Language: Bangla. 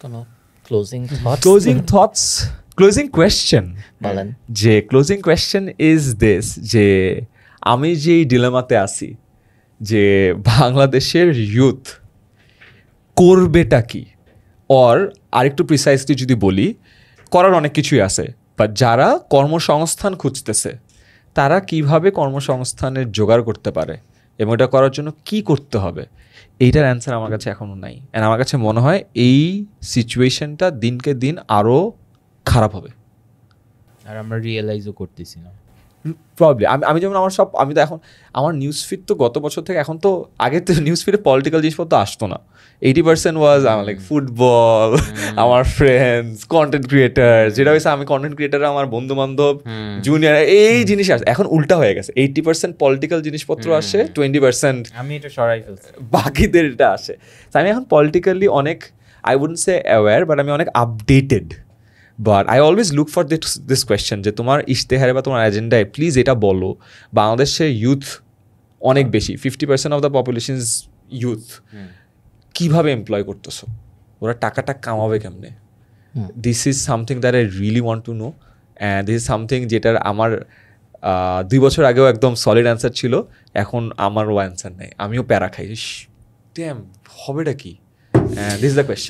কোনো closing thoughts closing thoughts, closing question বলেন। যে ক্লোজিং কোয়েশ্চেন ইজ দিস, যে আমি যেই ডিলেমাতে আছি যে বাংলাদেশের ইউথ করবেটা কি, অর আরেকটু প্রিসাইসলি যদি বলি, করার অনেক কিছুই আছে, বাট যারা কর্মসংস্থান খুঁজতেছে তারা কিভাবে কর্মসংস্থানের জোগাড় করতে পারে এবং এটা করার জন্য কি করতে হবে, এইটার অ্যান্সার আমার কাছে এখনও নাই। অ্যান্ড আমার কাছে মনে হয় এই সিচুয়েশনটা দিনকে দিন আরও খারাপ হবে। আর আমরা রিয়েলাইজও করতেছি না প্রবলি। আমি যেমন আমি তো এখন আমার নিউজ ফিড তো গত বছর থেকে এখন তো, আগে তো নিউজ ফিডে পলিটিক্যাল জিনিসপত্র আসতো না। 80% ওয়াজ আমার লাইক ফুটবল, আমার ফ্রেন্ডস, কন্টেন্ট ক্রিয়েটার, যেটা হয়েছে আমি কন্টেন্ট ক্রিয়েটার, আমার বন্ধু বান্ধব, জুনিয়র, এই জিনিস আসে। এখন উল্টা হয়ে গেছে, 80% পলিটিক্যাল জিনিসপত্র আসে, 20% আমি এটা সরাই ফেলছি। বাকিদের এটা আসে। তো আমি এখন পলিটিক্যালি অনেক, I wouldn't say aware, but আমি অনেক updated. But I always look for this question যে তোমার ইশতেহারে বা তোমার এজেন্ডায় প্লিজ এটা বলো, বাংলাদেশে ইউথ অনেক বেশি, 50% of the population is youth, কীভাবে এমপ্লয় করতেছো, ওরা টাকাটা কামাবে কেমনে? This is something that I really want to know, and this is something যেটার আমার 2 বছর আগেও একদম সলিড অ্যান্সার ছিল, এখন আমারও অ্যান্সার নেই, আমিও প্যারা খাই, ড্যাম হবেটা কি? This is the question.